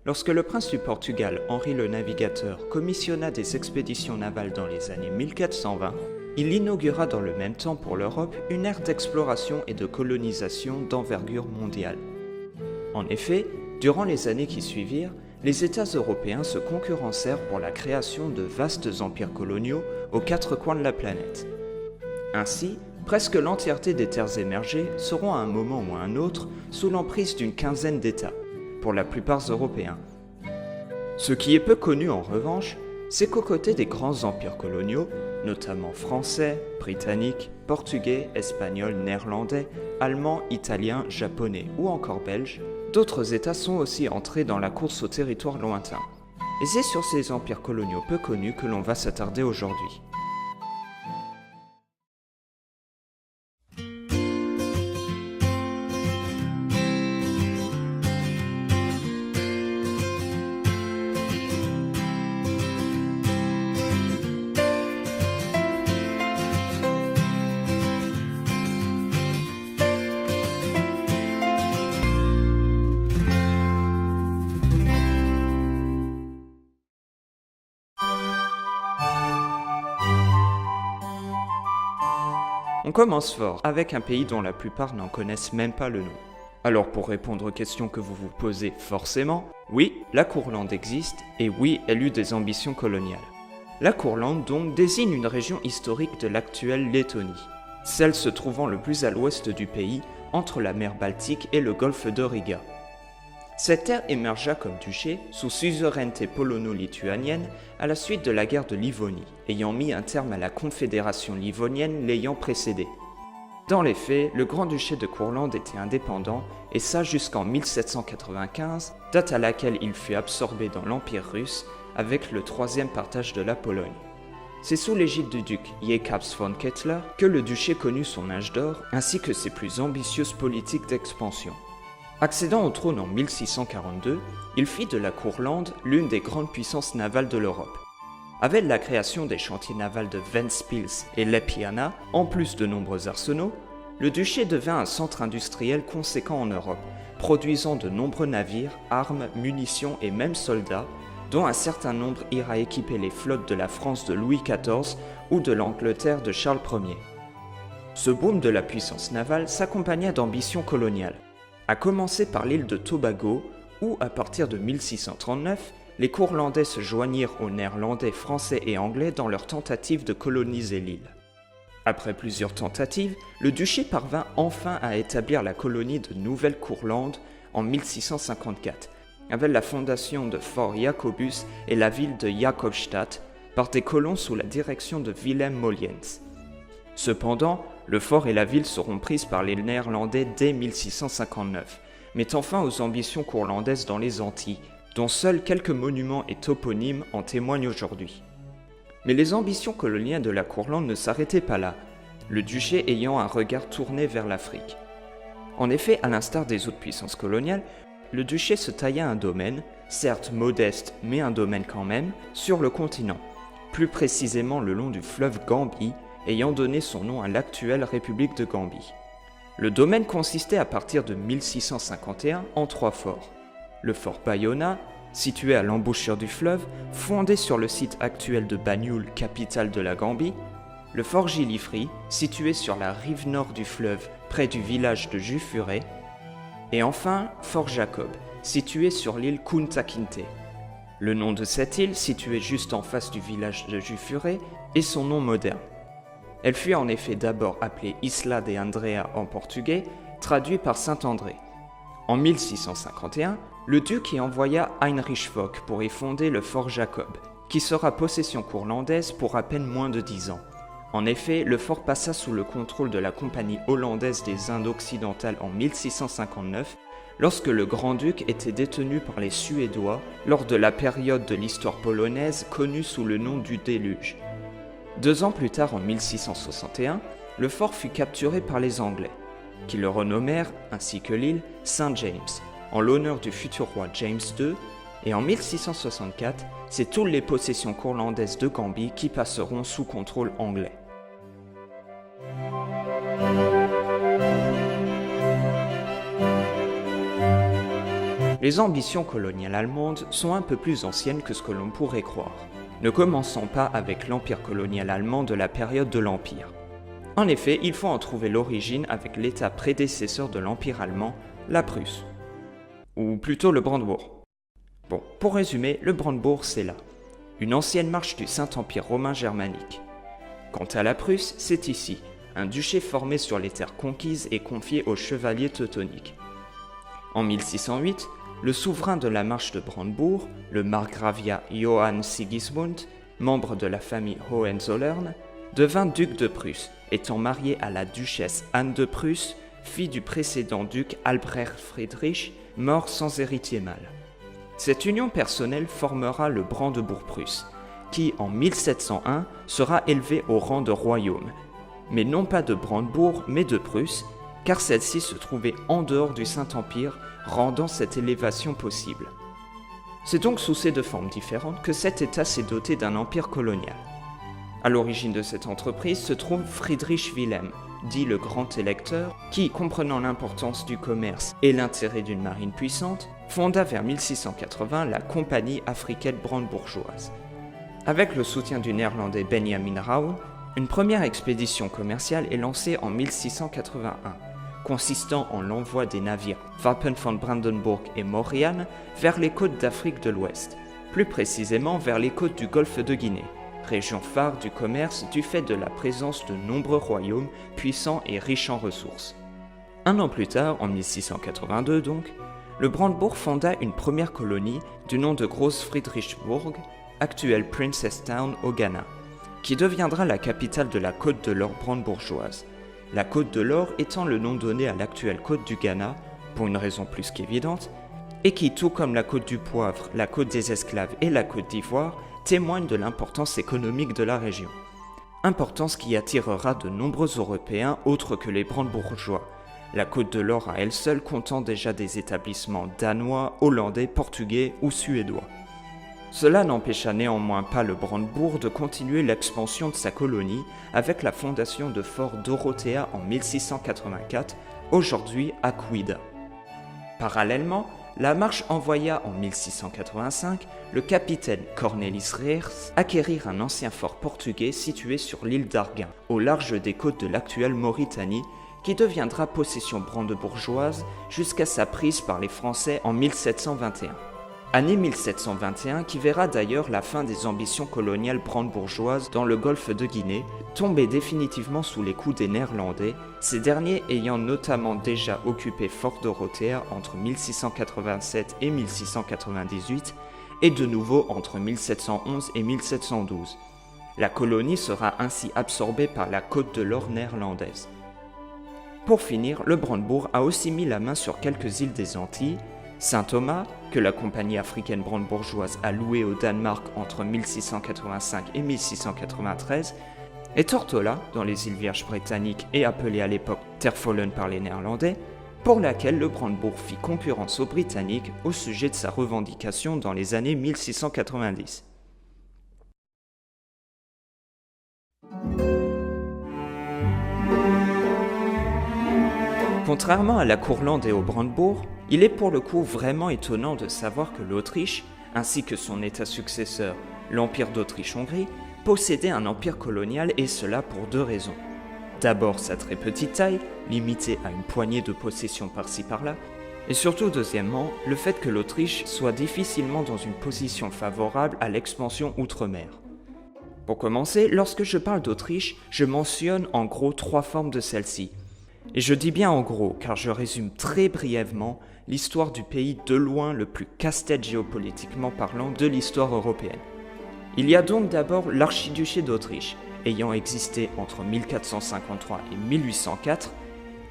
Lorsque le prince du Portugal, Henri le Navigateur, commissionna des expéditions navales dans les années 1420, il inaugura dans le même temps pour l'Europe une ère d'exploration et de colonisation d'envergure mondiale. En effet, durant les années qui suivirent, les États européens se concurrencèrent pour la création de vastes empires coloniaux aux quatre coins de la planète. Ainsi, presque l'entièreté des terres émergées seront à un moment ou à un autre sous l'emprise d'une quinzaine d'États, pour la plupart européens. Ce qui est peu connu en revanche, c'est qu'aux côtés des grands empires coloniaux, notamment français, britanniques, portugais, espagnols, néerlandais, allemands, italiens, japonais ou encore belges, d'autres États sont aussi entrés dans la course aux territoires lointains. Et c'est sur ces empires coloniaux peu connus que l'on va s'attarder aujourd'hui. On commence fort avec un pays dont la plupart n'en connaissent même pas le nom. Alors pour répondre aux questions que vous vous posez forcément, oui, la Courlande existe et oui, elle eut des ambitions coloniales. La Courlande donc désigne une région historique de l'actuelle Lettonie, celle se trouvant le plus à l'ouest du pays, entre la mer Baltique et le golfe de Riga. Cette terre émergea comme duché sous suzeraineté polono-lituanienne à la suite de la guerre de Livonie, ayant mis un terme à la confédération livonienne l'ayant précédée. Dans les faits, le grand-duché de Courlande était indépendant, et ça jusqu'en 1795, date à laquelle il fut absorbé dans l'Empire russe avec le troisième partage de la Pologne. C'est sous l'égide du duc Jekabs von Kettler que le duché connut son âge d'or ainsi que ses plus ambitieuses politiques d'expansion. Accédant au trône en 1642, il fit de la Courlande l'une des grandes puissances navales de l'Europe. Avec la création des chantiers navals de Ventspils et Lepiana, en plus de nombreux arsenaux, le duché devint un centre industriel conséquent en Europe, produisant de nombreux navires, armes, munitions et même soldats, dont un certain nombre ira équiper les flottes de la France de Louis XIV ou de l'Angleterre de Charles Ier. Ce boom de la puissance navale s'accompagna d'ambitions coloniales, à commencer par l'île de Tobago, où, à partir de 1639, les Courlandais se joignirent aux Néerlandais, Français et Anglais dans leur tentative de coloniser l'île. Après plusieurs tentatives, le duché parvint enfin à établir la colonie de Nouvelle-Courlande en 1654, avec la fondation de Fort Jacobus et la ville de Jacobstadt par des colons sous la direction de Willem Molliens. Cependant, le fort et la ville seront prises par les Néerlandais dès 1659, mettant fin aux ambitions courlandaises dans les Antilles, dont seuls quelques monuments et toponymes en témoignent aujourd'hui. Mais les ambitions coloniales de la Courlande ne s'arrêtaient pas là, le duché ayant un regard tourné vers l'Afrique. En effet, à l'instar des autres puissances coloniales, le duché se tailla un domaine, certes modeste mais un domaine quand même, sur le continent, plus précisément le long du fleuve Gambie, ayant donné son nom à l'actuelle République de Gambie. Le domaine consistait à partir de 1651 en 3 forts. Le fort Bayona, situé à l'embouchure du fleuve, fondé sur le site actuel de Banjul, capitale de la Gambie. Le fort Gillifree, situé sur la rive nord du fleuve, près du village de Jufuré. Et enfin, Fort Jacob, situé sur l'île Kunta Kinte. Le nom de cette île, située juste en face du village de Jufuré, est son nom moderne. Elle fut en effet d'abord appelée Isla de Andrea en portugais, traduit par Saint-André. En 1651, le duc y envoya Heinrich Fock pour y fonder le fort Jacob, qui sera possession courlandaise pour à peine moins de 10 ans. En effet, le fort passa sous le contrôle de la Compagnie hollandaise des Indes occidentales en 1659, lorsque le grand-duc était détenu par les Suédois lors de la période de l'histoire polonaise connue sous le nom du Déluge. 2 ans plus tard, en 1661, le fort fut capturé par les Anglais, qui le renommèrent, ainsi que l'île, Saint James, en l'honneur du futur roi James II, et en 1664, c'est toutes les possessions courlandaises de Gambie qui passeront sous contrôle anglais. Les ambitions coloniales allemandes sont un peu plus anciennes que ce que l'on pourrait croire. Ne commençons pas avec l'empire colonial allemand de la période de l'Empire. En effet, il faut en trouver l'origine avec l'état prédécesseur de l'Empire allemand, la Prusse. Ou plutôt le Brandebourg. Bon, pour résumer, le Brandebourg c'est là, une ancienne marche du Saint-Empire romain germanique. Quant à la Prusse, c'est ici, un duché formé sur les terres conquises et confié aux chevaliers teutoniques. En 1608, le souverain de la marche de Brandebourg, le margravia Johann Sigismund, membre de la famille Hohenzollern, devint duc de Prusse, étant marié à la duchesse Anne de Prusse, fille du précédent duc Albrecht Friedrich, mort sans héritier mâle. Cette union personnelle formera le Brandebourg-Prusse, qui, en 1701, sera élevé au rang de royaume, mais non pas de Brandebourg, mais de Prusse, car celle-ci se trouvait en dehors du Saint-Empire, rendant cette élévation possible. C'est donc sous ces deux formes différentes que cet État s'est doté d'un empire colonial. À l'origine de cette entreprise se trouve Friedrich Wilhelm, dit le Grand Électeur, qui, comprenant l'importance du commerce et l'intérêt d'une marine puissante, fonda vers 1680 la Compagnie africaine brandebourgeoise. Avec le soutien du néerlandais Benjamin Rauw, une première expédition commerciale est lancée en 1681, consistant en l'envoi des navires Wapen von Brandenburg et Maurian vers les côtes d'Afrique de l'Ouest, plus précisément vers les côtes du golfe de Guinée, région phare du commerce du fait de la présence de nombreux royaumes puissants et riches en ressources. Un an plus tard, en 1682 donc, le Brandebourg fonda une première colonie du nom de Groß-Friedrichsburg, actuelle Princestown au Ghana, qui deviendra la capitale de la Côte de l'Or brandebourgeoise. La Côte de l'Or étant le nom donné à l'actuelle Côte du Ghana, pour une raison plus qu'évidente, et qui, tout comme la Côte du Poivre, la Côte des Esclaves et la Côte d'Ivoire, témoigne de l'importance économique de la région. Importance qui attirera de nombreux Européens autres que les brandebourgeois, la Côte de l'Or à elle seule comptant déjà des établissements danois, hollandais, portugais ou suédois. Cela n'empêcha néanmoins pas le Brandebourg de continuer l'expansion de sa colonie avec la fondation de Fort Dorothea en 1684, aujourd'hui à Ouidah. Parallèlement, la marche envoya en 1685 le capitaine Cornelis Reers acquérir un ancien fort portugais situé sur l'île d'Arguin, au large des côtes de l'actuelle Mauritanie, qui deviendra possession brandebourgeoise jusqu'à sa prise par les Français en 1721. Année 1721 qui verra d'ailleurs la fin des ambitions coloniales brandebourgeoises dans le golfe de Guinée, tomber définitivement sous les coups des Néerlandais, ces derniers ayant notamment déjà occupé Fort Dorothea entre 1687 et 1698, et de nouveau entre 1711 et 1712. La colonie sera ainsi absorbée par la Côte de l'Or néerlandaise. Pour finir, le Brandebourg a aussi mis la main sur quelques îles des Antilles, Saint-Thomas, que la compagnie africaine brandebourgeoise a loué au Danemark entre 1685 et 1693, et Tortola, dans les îles Vierges britanniques et appelée à l'époque Terfollen par les Néerlandais, pour laquelle le Brandebourg fit concurrence aux Britanniques au sujet de sa revendication dans les années 1690. Contrairement à la Courlande et au Brandebourg, il est pour le coup vraiment étonnant de savoir que l'Autriche, ainsi que son État successeur, l'Empire d'Autriche-Hongrie, possédait un empire colonial et cela pour deux raisons. D'abord sa très petite taille, limitée à une poignée de possessions par-ci par-là, et surtout deuxièmement, le fait que l'Autriche soit difficilement dans une position favorable à l'expansion outre-mer. Pour commencer, lorsque je parle d'Autriche, je mentionne en gros trois formes de celle-ci. Et je dis bien en gros, car je résume très brièvement l'histoire du pays de loin le plus casse-tête géopolitiquement parlant de l'histoire européenne. Il y a donc d'abord l'archiduché d'Autriche, ayant existé entre 1453 et 1804,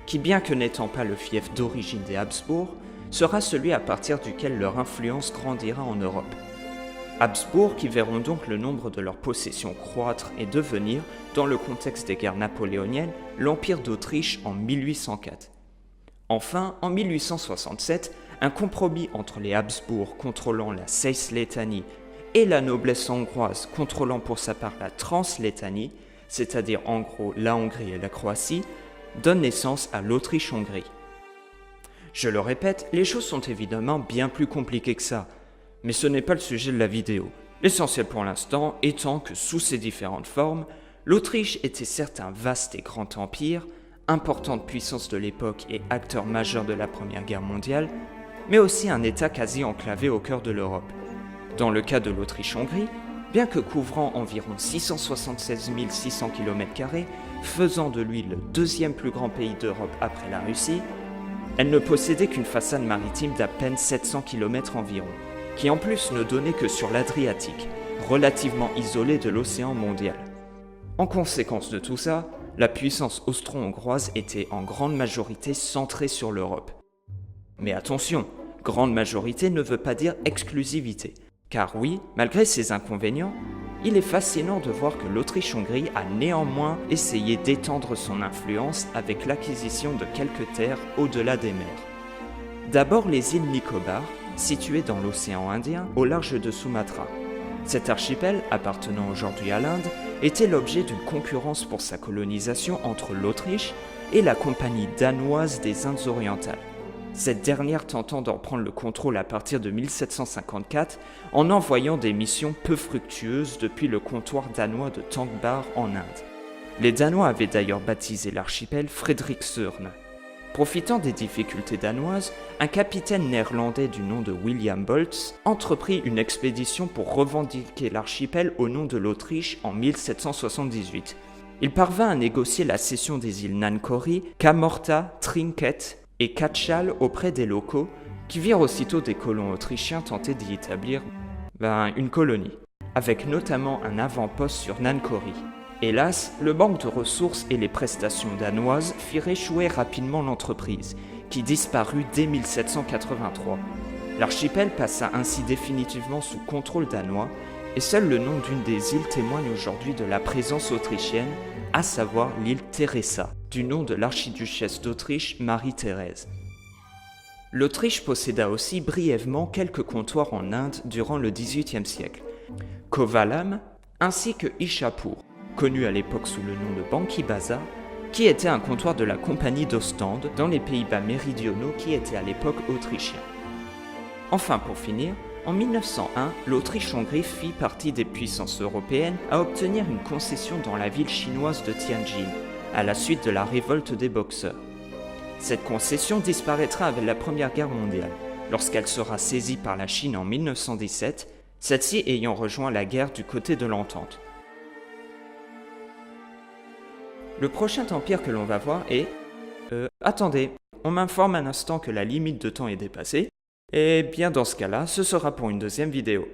qui bien que n'étant pas le fief d'origine des Habsbourg, sera celui à partir duquel leur influence grandira en Europe. Habsbourg qui verront donc le nombre de leurs possessions croître et devenir, dans le contexte des guerres napoléoniennes, l'Empire d'Autriche en 1804. Enfin, en 1867, un compromis entre les Habsbourg contrôlant la Cislétanie et la noblesse hongroise contrôlant pour sa part la Translétanie, c'est-à-dire en gros la Hongrie et la Croatie, donne naissance à l'Autriche-Hongrie. Je le répète, les choses sont évidemment bien plus compliquées que ça, mais ce n'est pas le sujet de la vidéo. L'essentiel pour l'instant étant que sous ses différentes formes, l'Autriche était certes un vaste et grand empire, importante puissance de l'époque et acteur majeur de la Première Guerre mondiale, mais aussi un État quasi enclavé au cœur de l'Europe. Dans le cas de l'Autriche-Hongrie, bien que couvrant environ 676 600 km², faisant de lui le deuxième plus grand pays d'Europe après la Russie, elle ne possédait qu'une façade maritime d'à peine 700 km environ, qui en plus ne donnait que sur l'Adriatique, relativement isolé de l'océan mondial. En conséquence de tout ça, la puissance austro-hongroise était en grande majorité centrée sur l'Europe. Mais attention, grande majorité ne veut pas dire exclusivité, car oui, malgré ses inconvénients, il est fascinant de voir que l'Autriche-Hongrie a néanmoins essayé d'étendre son influence avec l'acquisition de quelques terres au-delà des mers. D'abord les îles Nicobar, situées dans l'océan Indien au large de Sumatra. Cet archipel, appartenant aujourd'hui à l'Inde, était l'objet d'une concurrence pour sa colonisation entre l'Autriche et la Compagnie danoise des Indes orientales. Cette dernière tentant d'en prendre le contrôle à partir de 1754 en envoyant des missions peu fructueuses depuis le comptoir danois de Tangbar en Inde. Les Danois avaient d'ailleurs baptisé l'archipel Frederiksørn. Profitant des difficultés danoises, un capitaine néerlandais du nom de William Boltz entreprit une expédition pour revendiquer l'archipel au nom de l'Autriche en 1778. Il parvint à négocier la cession des îles Nancori, Kamorta, Trinket et Katschal auprès des locaux, qui virent aussitôt des colons autrichiens tenter d'y établir une colonie, avec notamment un avant-poste sur Nancori. Hélas, le manque de ressources et les prestations danoises firent échouer rapidement l'entreprise, qui disparut dès 1783. L'archipel passa ainsi définitivement sous contrôle danois, et seul le nom d'une des îles témoigne aujourd'hui de la présence autrichienne, à savoir l'île Teresa, du nom de l'archiduchesse d'Autriche Marie-Thérèse. L'Autriche posséda aussi brièvement quelques comptoirs en Inde durant le XVIIIe siècle, Kovalam ainsi que Ishapur, connu à l'époque sous le nom de Banki Bazar, qui était un comptoir de la Compagnie d'Ostende dans les Pays-Bas méridionaux qui étaient à l'époque autrichiens. Enfin pour finir, en 1901, l'Autriche-Hongrie fit partie des puissances européennes à obtenir une concession dans la ville chinoise de Tianjin, à la suite de la révolte des Boxers. Cette concession disparaîtra avec la Première Guerre mondiale, lorsqu'elle sera saisie par la Chine en 1917, celle-ci ayant rejoint la guerre du côté de l'Entente. Le prochain empire que l'on va voir est... attendez, on m'informe un instant que la limite de temps est dépassée. Et bien dans ce cas-là, ce sera pour une deuxième vidéo.